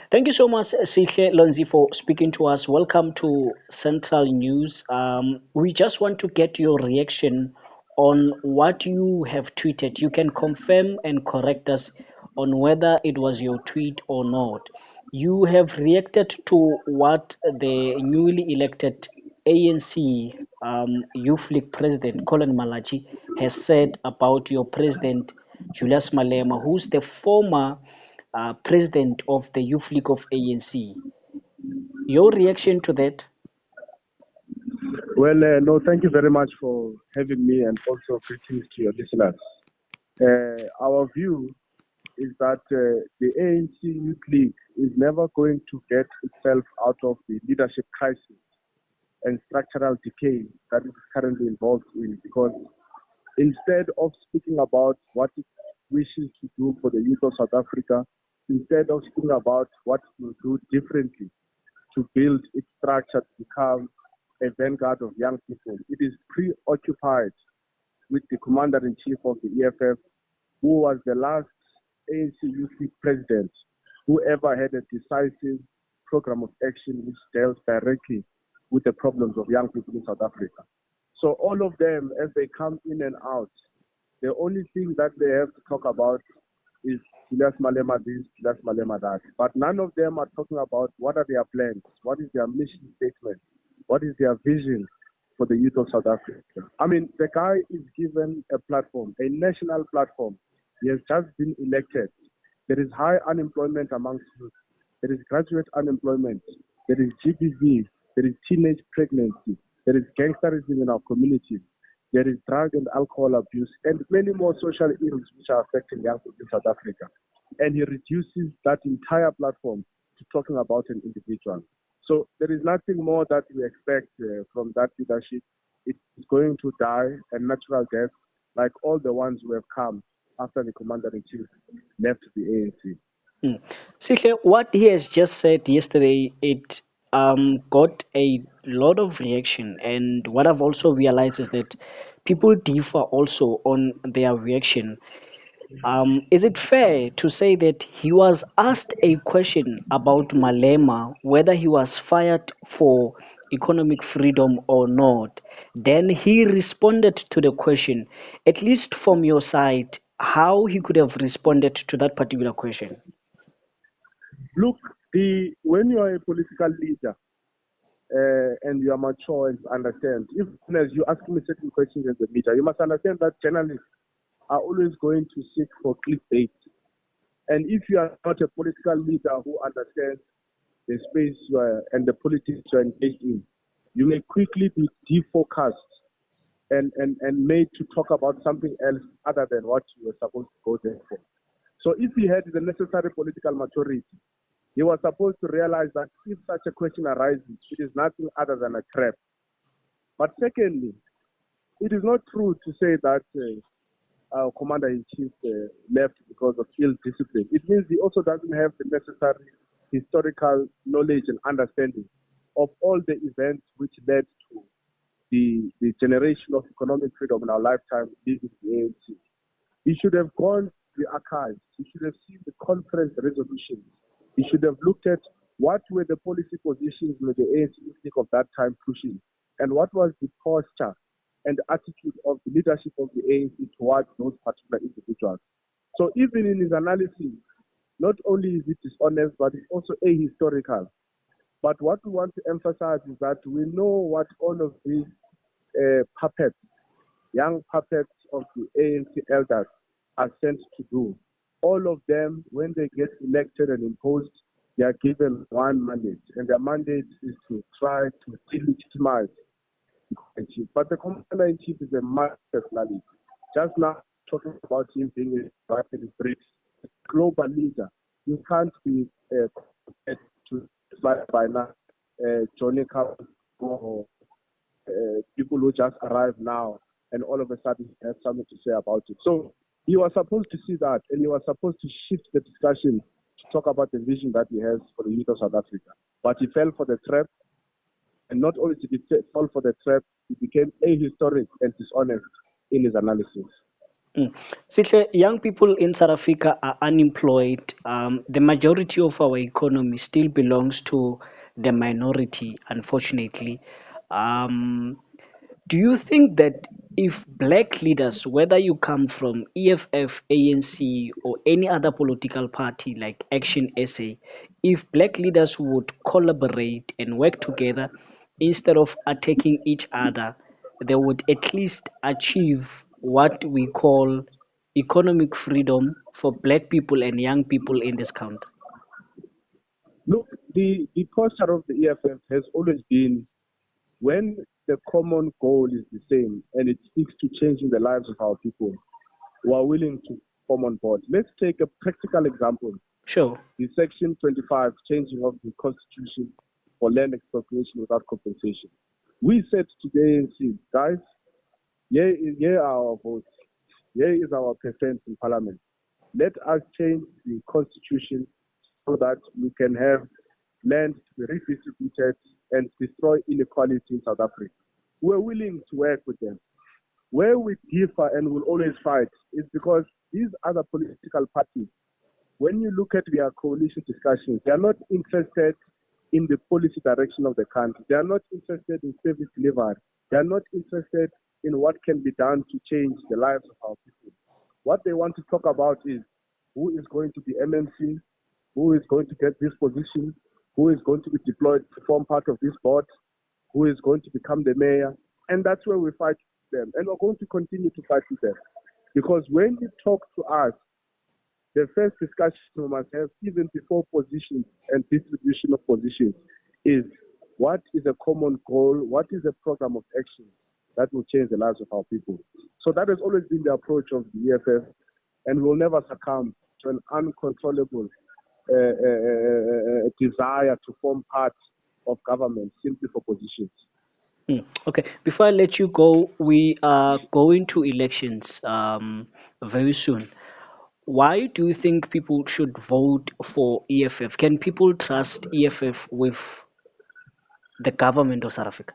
Thank you so much, Sihle Lonzi, for speaking to us. Welcome to Central News. We just want to get your reaction on what you have tweeted. You can confirm and correct us on whether it was your tweet or not. You have reacted to what the newly elected ANC Youth League President Collen Malatji has said about your president Julius Malema, who's the former president of the Youth League of ANC. Your reaction to that? Well, no, thank you very much for having me and also greetings to your listeners. Our view is that the ANC Youth League is never going to get itself out of the leadership crisis and structural decay that it is currently involved in, because instead of speaking about what it wishes to do for the youth of South Africa, instead of speaking about what it will do differently to build its structure to become a vanguard of young people, it is preoccupied with the commander-in-chief of the EFF, who was the last ANC Youth League president who ever had a decisive program of action which dealt directly with the problems of young people in South Africa. So all of them, as they come in and out, the only thing that they have to talk about is Julius Malema this, Julius Malema that. But none of them are talking about what are their plans, what is their mission statement, what is their vision for the youth of South Africa. I mean, the guy is given a platform, a national platform. He has just been elected. There is high unemployment amongst youth. There is graduate unemployment. There is GBV. There is teenage pregnancy. There is gangsterism in our communities. There is drug and alcohol abuse and many more social ills which are affecting young people in South Africa. And he reduces that entire platform to talking about an individual. So there is nothing more that we expect from that leadership. It is going to die a natural death like all the ones who have come after the commander-in-chief left the ANC. Sihle, what he has just said yesterday, it got a lot of reaction, and what I've also realized is that people differ also on their reaction. Is it fair to say that he was asked a question about Malema, whether he was fired for economic freedom or not? Then he responded to the question, at least from your side, how he could have responded to that particular question. Look, when you are a political leader and you are mature and understand, even as you ask me certain questions in the media, you must understand that journalists are always going to seek for clickbait. And if you are not a political leader who understands the space you are, and the politics you are engaged in, you may quickly be defocused and made to talk about something else other than what you were supposed to go there for. So if he had the necessary political maturity, he was supposed to realize that if such a question arises, it is nothing other than a trap. But secondly, it is not true to say that our commander-in-chief left because of ill discipline. It means he also doesn't have the necessary historical knowledge and understanding of all the events which led to the generation of economic freedom in our lifetime leaving the ANC. He should have gone to the archives. He should have seen the conference resolutions. He should have looked at what were the policy positions with the ANC of that time pushing, and what was the posture and attitude of the leadership of the ANC towards those particular individuals. So even in his analysis, not only is it dishonest, but it's also ahistorical. But what we want to emphasize is that we know what all of these puppets, young puppets of the ANC elders are sent to do. All of them, when they get elected and imposed, they are given one mandate, and their mandate is to try to delegitimize the commander-in-chief. But the commander-in-chief is a master personality. Just now talking about him being a bricks, global leader. You can't be to by now Johnny Carl or people who just arrived now and all of a sudden have something to say about it. So he was supposed to see that, and he was supposed to shift the discussion to talk about the vision that he has for the youth of South Africa. But he fell for the trap, and not only did he fall for the trap, he became ahistoric and dishonest in his analysis. Mm. Sihle, young people in South Africa are unemployed. The majority of our economy still belongs to the minority, unfortunately. Um, do you think that if black leaders, whether you come from EFF, ANC, or any other political party like Action SA, if black leaders would collaborate and work together instead of attacking each other, they would at least achieve what we call economic freedom for black people and young people in this country? Look, the posture of the EFF has always been when the common goal is the same and it seeks to changing the lives of our people who are willing to come on board. Let's take a practical example. Sure. The Section 25 changing of the Constitution for land expropriation without compensation. We said to the ANC, guys, here are our votes. Here is our percent in Parliament. Let us change the Constitution so that we can have land to be redistributed and destroy inequality in South Africa. We're willing to work with them. Where we differ and will always fight is because these other political parties, when you look at their coalition discussions, they are not interested in the policy direction of the country. They are not interested in service delivery. They are not interested in what can be done to change the lives of our people. What they want to talk about is who is going to be MMC, who is going to get this position, who is going to be deployed to form part of this board, who is going to become the mayor. And that's where we fight them. And we're going to continue to fight with them. Because when you talk to us, the first discussion we must have, even before positions and distribution of positions, is what is a common goal, what is a program of action that will change the lives of our people. So that has always been the approach of the EFF, and we will never succumb to an uncontrollable desire to form part of government simply for positions. Okay, before I let you go, we are going to elections very soon. Why do you think people should vote for EFF? Can people trust EFF with the government of South Africa?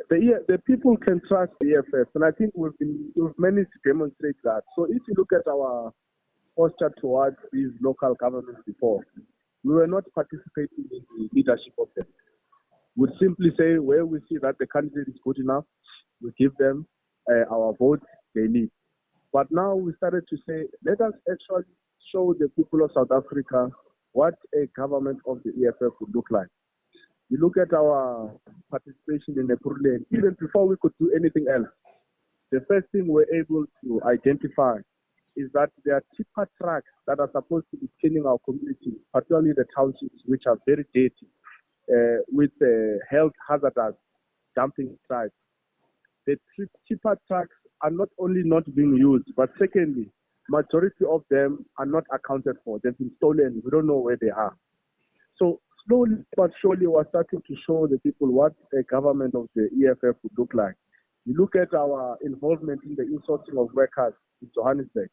The people can trust the EFF, and I think we've managed to demonstrate that. So if you look at our posture towards these local governments before, we were not participating in the leadership of them. We'd simply say where we see that the candidate is good enough, we give them our vote they need. But now we started to say, let us actually show the people of South Africa what a government of the EFF would look like. You look at our participation in the Kurland, even before we could do anything else, the first thing we're able to identify is that there are tipper trucks that are supposed to be cleaning our community, particularly the townships, which are very dirty, with health hazardous dumping sites. The tipper trucks are not only not being used, but secondly, majority of them are not accounted for. They've been stolen. We don't know where they are. So slowly but surely, we're starting to show the people what a government of the EFF would look like. You look at our involvement in the insourcing of workers in Johannesburg.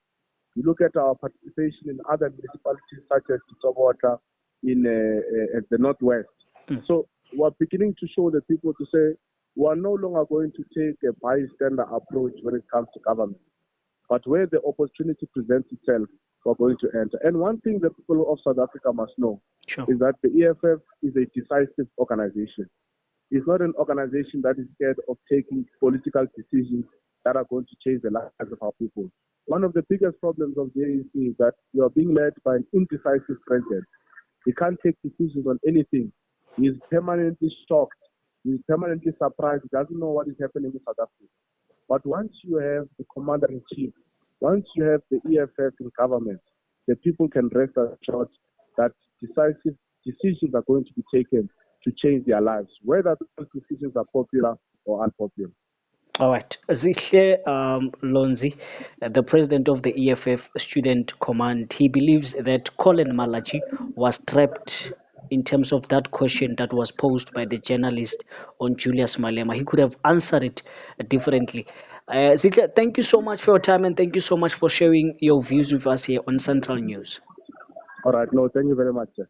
You look at our participation in other municipalities such as Sobota in the Northwest. So we're beginning to show the people to say, we are no longer going to take a bystander approach when it comes to government. But where the opportunity presents itself, we're going to enter. And one thing the people of South Africa must know is that the EFF is a decisive organization. It's not an organization that is scared of taking political decisions that are going to change the lives of our people. One of the biggest problems of the ANC is that we are being led by an indecisive president. He can't take decisions on anything. He is permanently shocked. He is permanently surprised. He doesn't know what is happening in South Africa. But once you have the commander-in-chief, once you have the EFF in government, the people can rest assured that decisive decisions are going to be taken to change their lives, whether those decisions are popular or unpopular. All right. Sihle Lonzi, the president of the EFF Student Command, he believes that Collen Malatji was trapped in terms of that question that was posed by the journalist on Julius Malema. He could have answered it differently. Sihle, thank you so much for your time and thank you so much for sharing your views with us here on Central News. All right. No, thank you very much, sir.